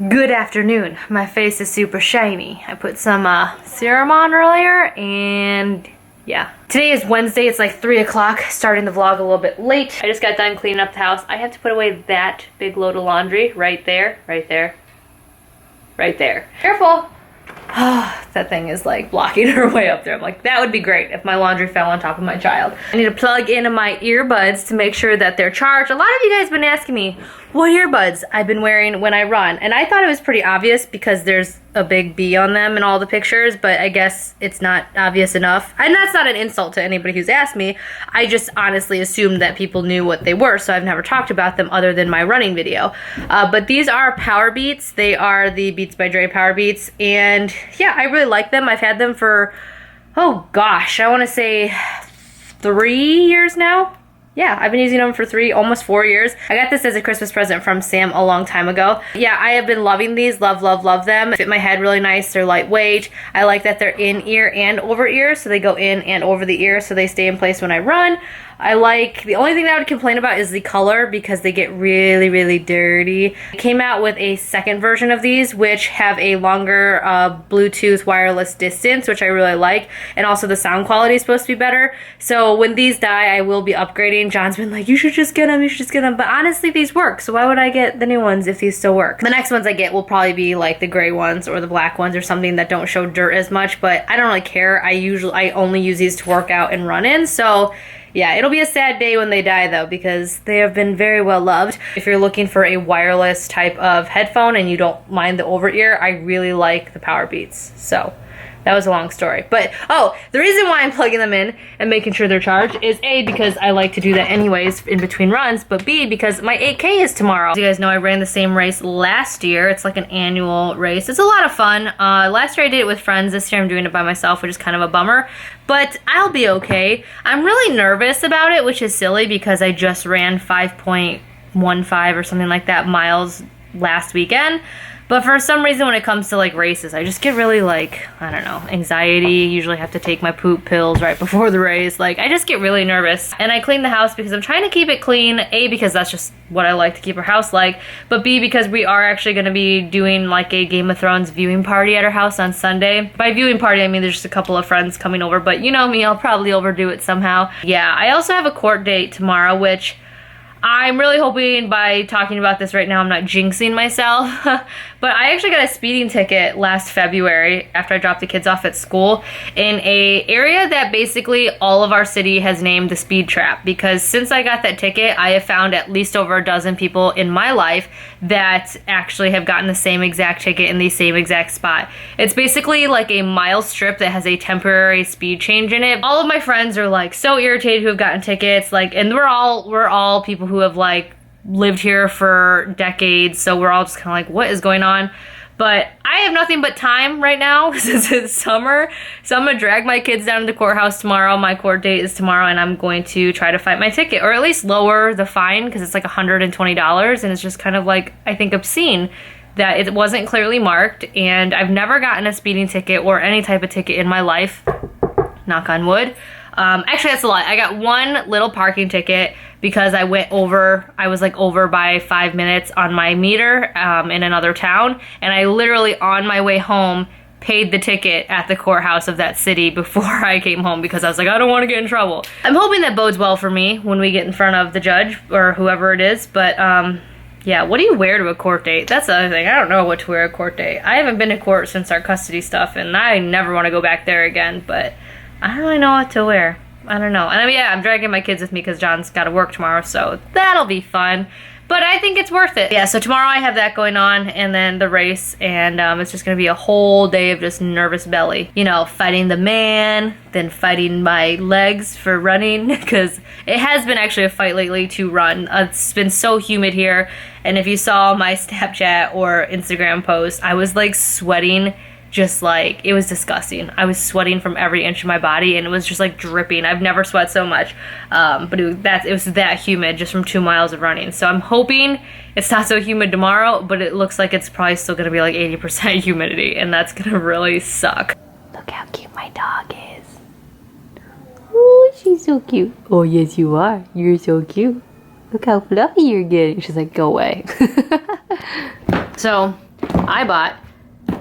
Good afternoon. My face is super shiny. I put some serum on earlier and yeah. Today is Wednesday. It's like 3 o'clock. Starting the vlog a little bit late. I just got done cleaning up the house. I have to put away that big load of laundry right there, right there, right there. Careful. That thing is like blocking her way up there. I'm like, that would be great if my laundry fell on top of my child. I need to plug into my earbuds to make sure that they're charged. A lot of you guys have been asking me what earbuds I've been wearing when I run. And I thought it was pretty obvious because there's a big B on them in all the pictures, but I guess it's not obvious enough. And that's not an insult to anybody who's asked me. I just honestly assumed that people knew what they were, so I've never talked about them other than my running video. But these are Power Beats. They are the Beats by Dre Power Beats. And yeah, I really like them. I've had them for, oh gosh, I want to say 3 years now. Yeah, I've been using them for almost 4 years. I got this as a Christmas present from Sam a long time ago. Yeah, I have been loving these. Love, love, love them. They fit my head really nice. They're lightweight. I like that they're in ear and over ear, so they go in and over the ear, so they stay in place when I run. The only thing that I would complain about is the color because they get really, really dirty. I came out with a second version of these, which have a longer Bluetooth wireless distance, which I really like. And also the sound quality is supposed to be better. So when these die, I will be upgrading. John's been like, you should just get them, you should just get them. But honestly, these work. So why would I get the new ones if these still work? The next ones I get will probably be like the gray ones or the black ones or something that don't show dirt as much. But I don't really care. I only use these to work out and run in. So yeah, it'll be a sad day when they die though, because they have been very well loved. If you're looking for a wireless type of headphone and you don't mind the over ear, I really like the Power Beats. So that was a long story. But, oh, the reason why I'm plugging them in and making sure they're charged is A, because I like to do that anyways in between runs, but B, because my 8K is tomorrow. As you guys know, I ran the same race last year. It's like an annual race. It's a lot of fun. Last year I did it with friends. This year I'm doing it by myself, which is kind of a bummer. But I'll be okay. I'm really nervous about it, which is silly because I just ran 5.15 or something like that miles last weekend. But for some reason when it comes to like races, I just get really like, I don't know, anxiety. Usually have to take my poop pills right before the race. Like I just get really nervous. And I clean the house because I'm trying to keep it clean. A, because that's just what I like to keep our house like. But B, because we are actually going to be doing like a Game of Thrones viewing party at our house on Sunday. By viewing party, I mean there's just a couple of friends coming over. But you know me, I'll probably overdo it somehow. Yeah, I also have a court date tomorrow, which I'm really hoping by talking about this right now I'm not jinxing myself. But I actually got a speeding ticket last February after I dropped the kids off at school in an area that basically all of our city has named the speed trap, because since I got that ticket I have found at least over a dozen people in my life that actually have gotten the same exact ticket in the same exact spot. It's basically like a mile strip that has a temporary speed change in it. All of my friends are like so irritated who have gotten tickets, like, and we're all people who have like lived here for decades, so we're all just kind of like, what is going on? But I have nothing but time right now since it's summer, so I'm gonna drag my kids down to the courthouse tomorrow. My court date is tomorrow, and I'm going to try to fight my ticket, or at least lower the fine, because it's like $120, and it's just kind of like, I think, obscene that it wasn't clearly marked. And I've never gotten a speeding ticket or any type of ticket in my life, knock on wood. Actually, that's a lie. I got one little parking ticket because I was like over by 5 minutes on my meter in another town, and I literally on my way home paid the ticket at the courthouse of that city before I came home because I was like, I don't want to get in trouble. I'm hoping that bodes well for me when we get in front of the judge or whoever it is, but yeah, what do you wear to a court date? That's the other thing. I don't know what to wear at a court date. I haven't been to court since our custody stuff, and I never want to go back there again, but I don't really know what to wear. I don't know. And I mean, yeah, I'm dragging my kids with me because John's got to work tomorrow, so that'll be fun. But I think it's worth it. Yeah, so tomorrow I have that going on, and then the race, and it's just going to be a whole day of just nervous belly. You know, fighting the man, then fighting my legs for running, because it has been actually a fight lately to run. It's been so humid here, and if you saw my Snapchat or Instagram post, I was like sweating. Just like, it was disgusting. I was sweating from every inch of my body, and it was just like dripping. I've never sweat so much, but it was that humid just from 2 miles of running. So I'm hoping it's not so humid tomorrow, but it looks like it's probably still gonna be like 80% humidity, and that's gonna really suck. Look how cute my dog is. Oh, she's so cute. Oh, yes you are. You're so cute. Look how fluffy you're getting. She's like, go away. So I bought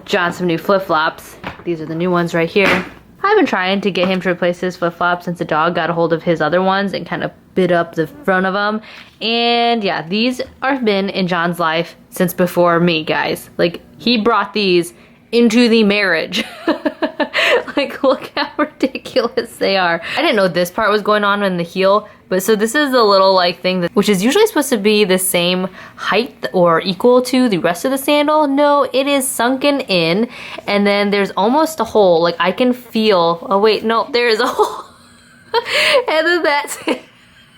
John some new flip-flops. These are the new ones right here. I've been trying to get him to replace his flip-flops since the dog got a hold of his other ones and kind of bit up the front of them. And yeah, these have been in John's life since before me, guys. Like, he brought these into the marriage. Like, look how ridiculous they are. I didn't know this part was going on in the heel, but so this is a little like thing that, which is usually supposed to be the same height or equal to the rest of the sandal. No, it is sunken in, and then there's almost a hole. Like, I can feel, oh wait, no, there is a hole. And then that's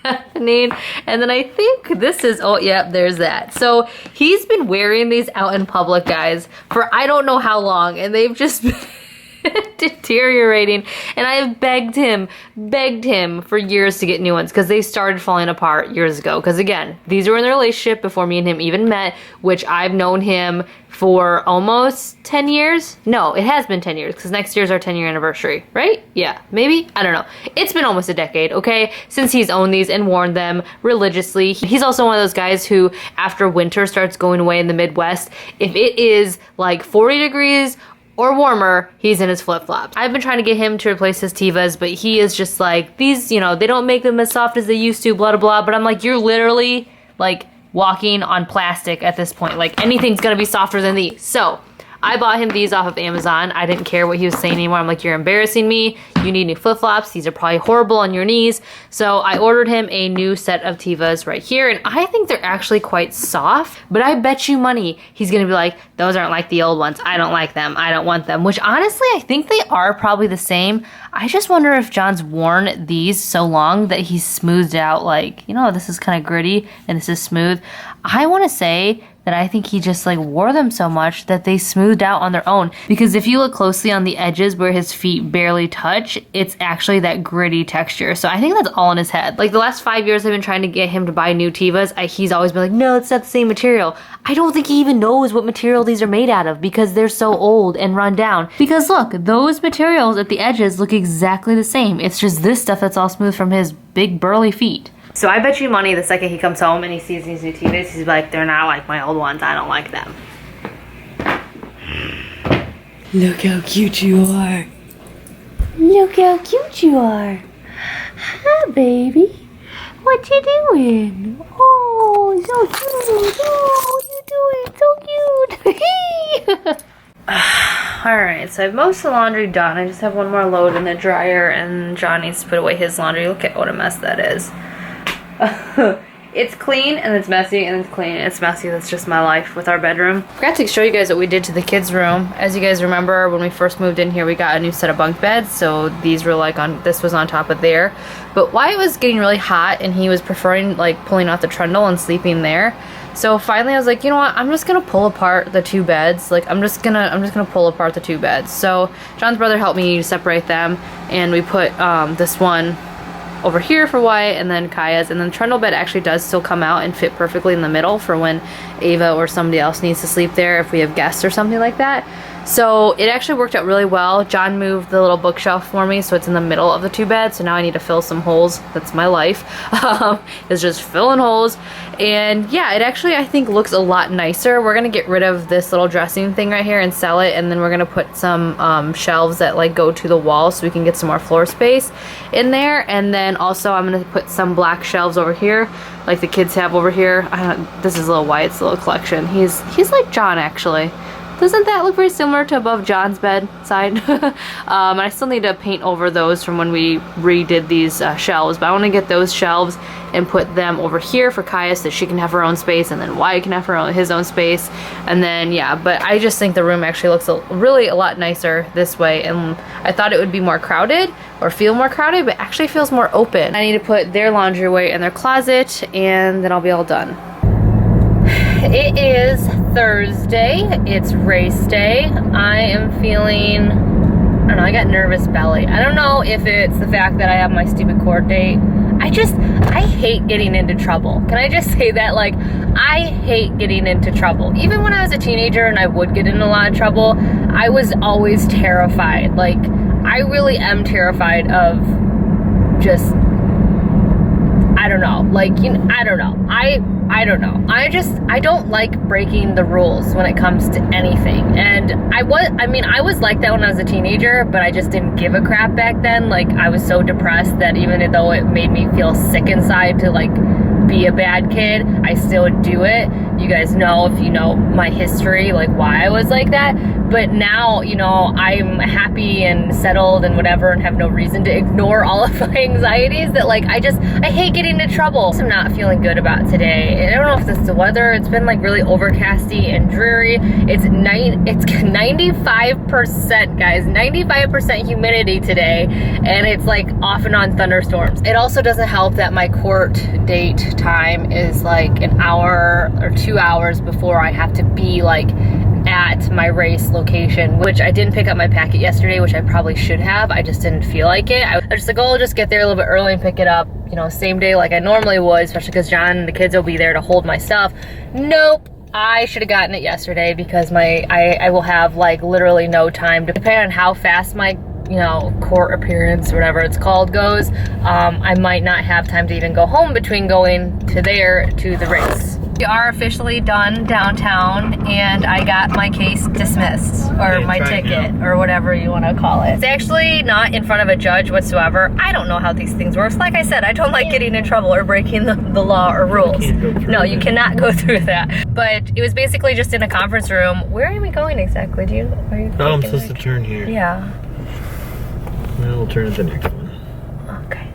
happening, and then I think this is, oh yeah, there's that. So he's been wearing these out in public, guys, for I don't know how long, and they've just been deteriorating, and I have begged him for years to get new ones because they started falling apart years ago. Because again, these were in the relationship before me and him even met, which I've known him for almost 10 years. No, it has been 10 years because next year's our 10-year anniversary, right? Yeah, maybe? I don't know. It's been almost a decade, okay, since he's owned these and worn them religiously. He's also one of those guys who, after winter starts going away in the Midwest, if it is like 40 degrees or warmer, he's in his flip-flops. I've been trying to get him to replace his Tevas, but he is just like, these, you know, they don't make them as soft as they used to, blah, blah, blah. But I'm like, you're literally like walking on plastic at this point. Like, anything's gonna be softer than these. So I bought him these off of Amazon. I didn't care what he was saying anymore. I'm like, you're embarrassing me. You need new flip-flops. These are probably horrible on your knees. So I ordered him a new set of Tevas right here, and I think they're actually quite soft, but I bet you money he's gonna be like, those aren't like the old ones. I don't like them. I don't want them, which honestly, I think they are probably the same. I just wonder if John's worn these so long that he's smoothed out, like, you know, this is kind of gritty and this is smooth. I wanna say that I think he just like wore them so much that they smoothed out on their own. Because if you look closely on the edges where his feet barely touch, it's actually that gritty texture. So I think that's all in his head. Like, the last 5 years I've been trying to get him to buy new Tevas, he's always been like, no, it's not the same material. I don't think he even knows what material these are made out of because they're so old and run down. Because look, those materials at the edges look exactly the same. It's just this stuff that's all smooth from his big burly feet. So I bet you money the second he comes home and he sees these new Tevas, he's like, they're not like my old ones. I don't like them. Look how cute you are. Look how cute you are. Hi, baby. What you doing? Oh, so cute. Oh, what you doing? So cute. Alright, so I have most of the laundry done. I just have one more load in the dryer, and John needs to put away his laundry. Look at what a mess that is. It's clean and it's messy and it's clean and it's messy. That's just my life with our bedroom. I forgot to show you guys what we did to the kids' room. As you guys remember, when we first moved in here, we got a new set of bunk beds. So these were like this was on top of there. But Wyatt was getting really hot and he was preferring like pulling out the trundle and sleeping there. So finally I was like, you know what, I'm just gonna pull apart the two beds. Like, I'm just gonna pull apart the two beds. So John's brother helped me separate them, and we put this one over here for Wyatt and then Kaya's, and then the trundle bed actually does still come out and fit perfectly in the middle for when Ava or somebody else needs to sleep there if we have guests or something like that. So it actually worked out really well. John moved the little bookshelf for me so it's in the middle of the two beds, so now I need to fill some holes. That's my life. It's just filling holes. And yeah, it actually I think looks a lot nicer. We're gonna get rid of this little dressing thing right here and sell it, and then we're gonna put some shelves that like go to the wall so we can get some more floor space in there. And then also I'm gonna put some black shelves over here like the kids have over here. This is little Wyatt's little collection. He's like John actually. Doesn't that look very similar to above John's bed side? And I still need to paint over those from when we redid these shelves, but I want to get those shelves and put them over here for Kaya so that she can have her own space, and then Wyatt can have his own space. And then yeah, but I just think the room actually looks really a lot nicer this way, and I thought it would be more crowded or feel more crowded, but actually feels more open. I need to put their laundry away in their closet, and then I'll be all done. It is Thursday. It's race day. I am feeling, I don't know, I got nervous belly. I don't know if it's the fact that I have my stupid court date. I hate getting into trouble. Can I just say that? Like, I hate getting into trouble. Even when I was a teenager and I would get in a lot of trouble, I was always terrified. Like, I really am terrified of just, I don't know. Like, you know, I don't know. I don't know. I don't like breaking the rules when it comes to anything. And I was like that when I was a teenager, but I just didn't give a crap back then. Like, I was so depressed that even though it made me feel sick inside to like be a bad kid, I still would do it. You guys know, if you know my history, like why I was like that. But now, you know, I'm happy and settled and whatever, and have no reason to ignore all of my anxieties that like, I hate getting into trouble. I'm not feeling good about today. I don't know if it's the weather. It's been like really overcasty and dreary. It's 95%, guys, 95% humidity today. And it's like off and on thunderstorms. It also doesn't help that my court date time is like an hour or 2 hours before I have to be like at my race location, which I didn't pick up my packet yesterday, which I probably should have. I just didn't feel like it. I was just like, oh, I'll just get there a little bit early and pick it up, you know, same day like I normally would, especially because John and the kids will be there to hold my stuff. Nope. I should have gotten it yesterday because I will have like literally no time, depending on how fast my, you know, court appearance, whatever it's called, goes. I might not have time to even go home between going to there to the race. We are officially done downtown, and I got my case dismissed, or my ticket, or whatever you want to call it. It's actually not in front of a judge whatsoever. I don't know how these things work. Like I said, I don't like getting in trouble or breaking the law or rules. No, you cannot go through that. But it was basically just in a conference room. Where are we going exactly? Do you? Are you I'm supposed to turn here. Yeah. Well, we'll turn at the next one. Okay.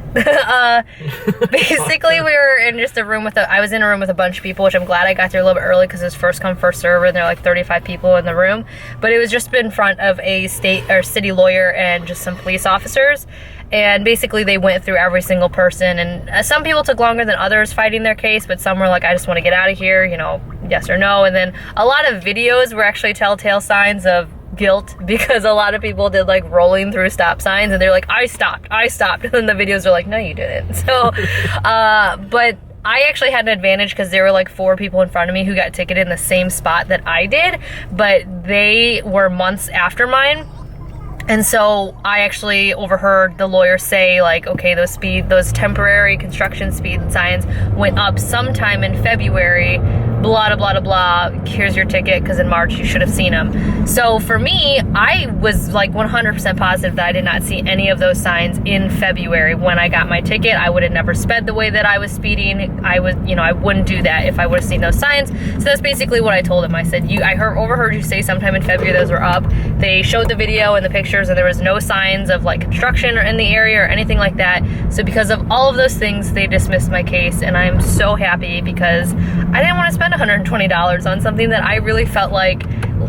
Basically, we were in just a room with I was in a room with a bunch of people, which I'm glad I got there a little bit early because it's first come, first serve, and there are like 35 people in the room. But it was just in front of a state or city lawyer and just some police officers. And basically they went through every single person, and some people took longer than others fighting their case, but some were like, I just want to get out of here, you know, yes or no. And then a lot of videos were actually telltale signs of guilt, because a lot of people did like rolling through stop signs and they're like, I stopped, and then the videos are like, no you didn't. So but I actually had an advantage because there were like 4 people in front of me who got ticketed in the same spot that I did, but they were months after mine. And so I actually overheard the lawyer say like, okay, those temporary construction speed signs went up sometime in February, blah, blah, blah, blah, here's your ticket, because in March you should have seen them. So for me, I was like 100% positive that I did not see any of those signs in February when I got my ticket. I would have never sped the way that I was speeding. I wouldn't do that if I would have seen those signs. So that's basically what I told him. I said, I overheard you say sometime in February those were up. They showed the video and the pictures, and there was no signs of like construction or in the area or anything like that. So because of all of those things, they dismissed my case, and I'm so happy because I didn't want to spend $120 on something that I really felt like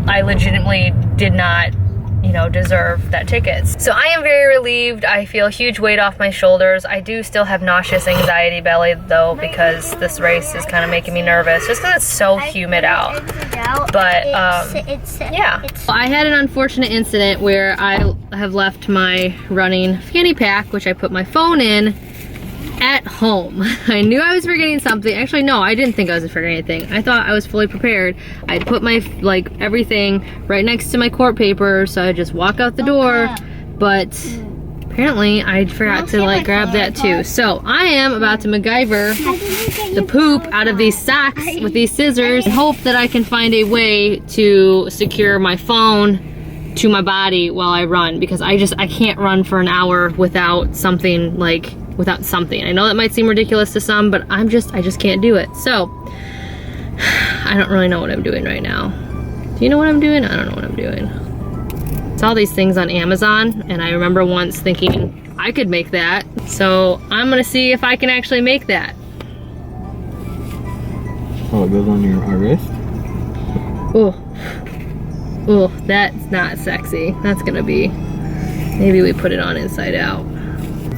I legitimately did not, you know, deserve that ticket. So I am very relieved. I feel a huge weight off my shoulders. I do still have nauseous anxiety belly though, because this race is kind of making me nervous just because it's so humid out. But yeah. I had an unfortunate incident where I have left my running fanny pack, which I put my phone in, at home. I knew I was forgetting something. Actually, no, I didn't think I was forgetting anything. I thought I was fully prepared. I put my, like, everything right next to my court paper, so I just walk out the door, but apparently I forgot to, like, grab that too. So I am about to MacGyver the poop out of these socks with these scissors and hope that I can find a way to secure my phone to my body while I run, because I can't run for an hour without something, like, without something. I know that might seem ridiculous to some, but I just can't do it. So I don't really know what I'm doing right now. Do you know what I'm doing? I don't know what I'm doing. Saw these things on Amazon, and I remember once thinking I could make that. So I'm gonna see if I can actually make that. Oh, it goes on your wrist? Oh, that's not sexy. That's gonna be, maybe we put it on inside out.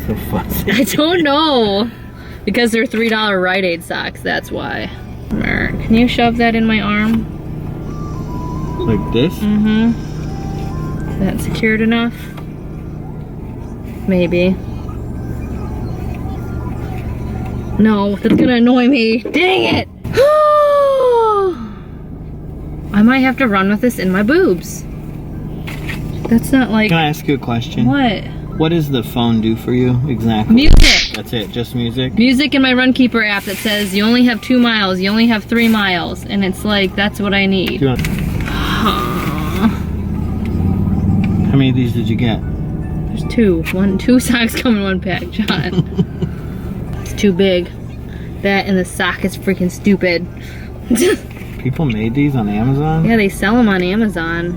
So fuzzy. I don't know, because they're $3 Rite Aid socks, that's why. Can you shove that in my arm? Like this? Mm-hmm. Is that secured enough? Maybe. No, that's gonna annoy me. Dang it! I might have to run with this in my boobs. That's not like... Can I ask you a question? What? What does the phone do for you exactly? Music. That's it, just music? Music in my Runkeeper app that says you only have 2 miles, you only have 3 miles, and it's like, that's what I need. How many of these did you get? There's 2. 2 socks come in 1 pack, John. It's too big. That and the sock is freaking stupid. People made these on Amazon? Yeah, they sell them on Amazon.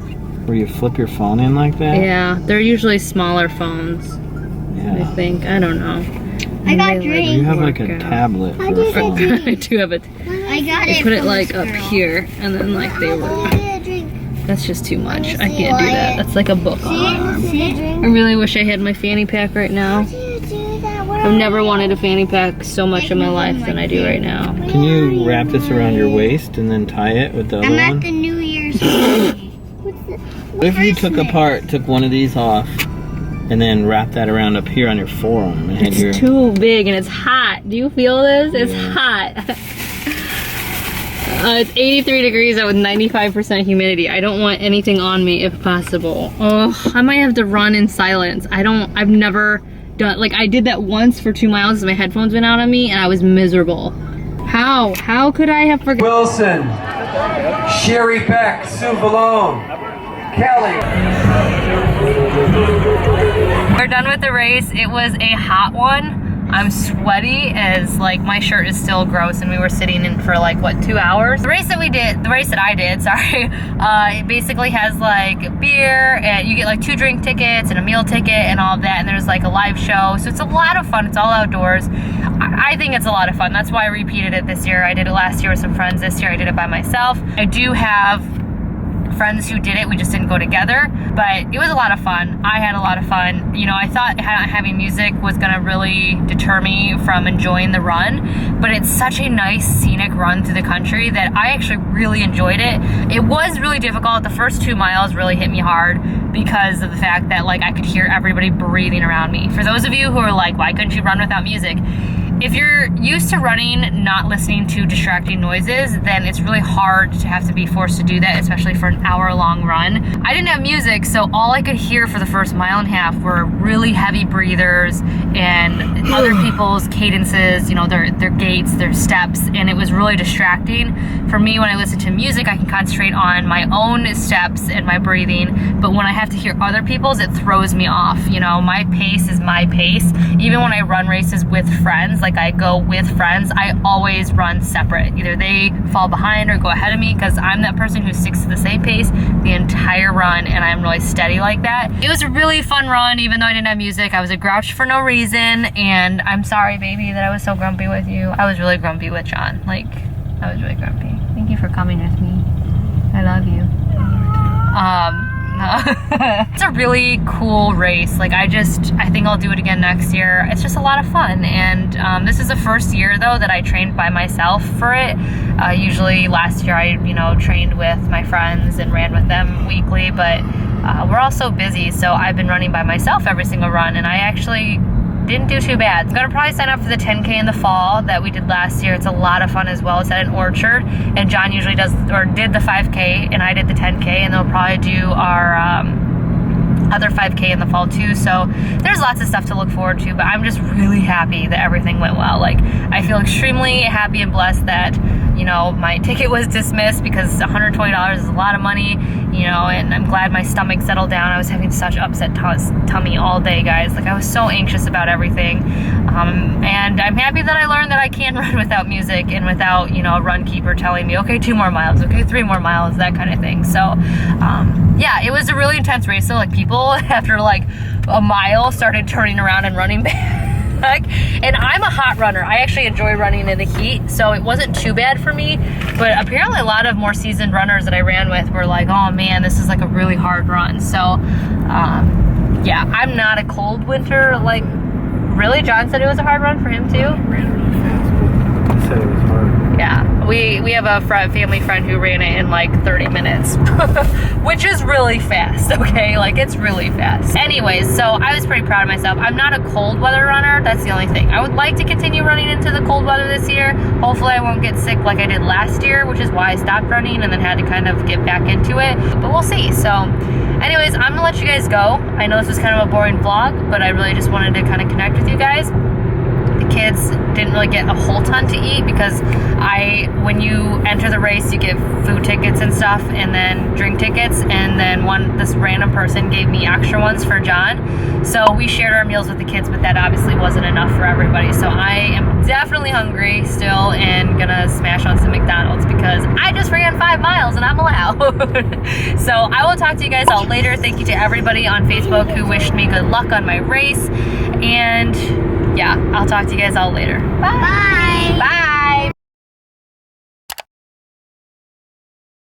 Where you flip your phone in like that? Yeah, they're usually smaller phones. Yeah. I think. I don't know. I got drinks. You have like a tablet for a phone. I do have it. I got it. I put it like up here, and then like they were. That's just too much. I can't do that. That's like a book on my arm. I really wish I had my fanny pack right now. I've never wanted a fanny pack so much in my life than I do right now. Can you wrap this around your waist and then tie it with the other I'm at one? the New Year's party. What if you took one of these off, and then wrapped that around up here on your forearm and had your... It's too big and it's hot. Do you feel this? It's hot. It's 83 degrees out with 95% humidity. I don't want anything on me if possible. Oh, I might have to run in silence. I've never done, like I did that once for 2 miles because my headphones went out on me and I was miserable. How could I have forgotten? Wilson, Sherry Beck, Sue Valone, Kelly. We're done with the race. It was a hot one. I'm sweaty as like my shirt is still gross and we were sitting in for like what, 2 hours? The race that I did, sorry, it basically has like beer and you get like 2 drink tickets and a meal ticket and all of that, and there's like a live show. So it's a lot of fun. It's all outdoors. I think it's a lot of fun. That's why I repeated it this year. I did it last year with some friends. This year I did it by myself. I do have friends who did it, we just didn't go together, but it was a lot of fun. I had a lot of fun. You know, I thought having music was gonna really deter me from enjoying the run, but it's such a nice scenic run through the country that I actually really enjoyed it. It was really difficult. The first 2 miles really hit me hard because of the fact that like I could hear everybody breathing around me. For those of you who are like, why couldn't you run without music? If you're used to running, not listening to distracting noises, then it's really hard to have to be forced to do that, especially for an hour-long run. I didn't have music, so all I could hear for the first 1.5 miles were really heavy breathers and other people's cadences, you know, their gaits, their steps, and it was really distracting. For me, when I listen to music, I can concentrate on my own steps and my breathing, but when I have to hear other people's, it throws me off. You know, my pace is my pace. Even when I run races with friends, like I go with friends, I always run separate. Either they fall behind or go ahead of me because I'm that person who sticks to the same pace the entire run, and I'm really steady like that. It was a really fun run, even though I didn't have music. I was a grouch for no reason, and I'm sorry, baby, that I was so grumpy with you. I was really grumpy with John. Like, I was really grumpy. Thank you for coming with me. I love you. It's a really cool race. Like I think I'll do it again next year. It's just a lot of fun, and this is the first year though that I trained by myself for it. Usually last year I trained with my friends and ran with them weekly, but we're all so busy, so I've been running by myself every single run, and I actually didn't do too bad. I'm gonna probably sign up for the 10K in the fall that we did last year. It's a lot of fun as well. It's at an orchard, and John usually did the 5K, and I did the 10K, and they'll probably do our other 5K in the fall too. So there's lots of stuff to look forward to, but I'm just really happy that everything went well. Like I feel extremely happy and blessed that my ticket was dismissed because $120 is a lot of money, and I'm glad my stomach settled down. I was having such upset tummy all day, guys. Like I was so anxious about everything. And I'm happy that I learned that I can run without music and without, a run keeper telling me, okay, 2 more miles, okay, 3 more miles, that kind of thing. So, yeah, it was a really intense race. So like people after like a mile started turning around and running back. And I'm a hot runner. I actually enjoy running in the heat, so it wasn't too bad for me. But apparently a lot of more seasoned runners that I ran with were like, oh man, this is like a really hard run. So yeah, I'm not a cold winter. Like really, John said it was a hard run for him too. He ran really fast, but he said it was hard. Yeah, we have a family friend who ran it in like 30 minutes, which is really fast, okay? Like it's really fast. Anyways, so I was pretty proud of myself. I'm not a cold weather runner, that's the only thing. I would like to continue running into the cold weather this year. Hopefully I won't get sick like I did last year, which is why I stopped running and then had to kind of get back into it, but we'll see. So anyways, I'm gonna let you guys go. I know this was kind of a boring vlog, but I really just wanted to kind of connect with you guys. The kids didn't really get a whole ton to eat because when you enter the race, you get food tickets and stuff, and then drink tickets, and then this random person gave me extra ones for John. So we shared our meals with the kids, but that obviously wasn't enough for everybody. So I am definitely hungry still and gonna smash on some McDonald's because I just ran 5 miles and I'm allowed. So I will talk to you guys all later. Thank you to everybody on Facebook who wished me good luck on my race. And yeah, I'll talk to you guys all later. Bye. Bye.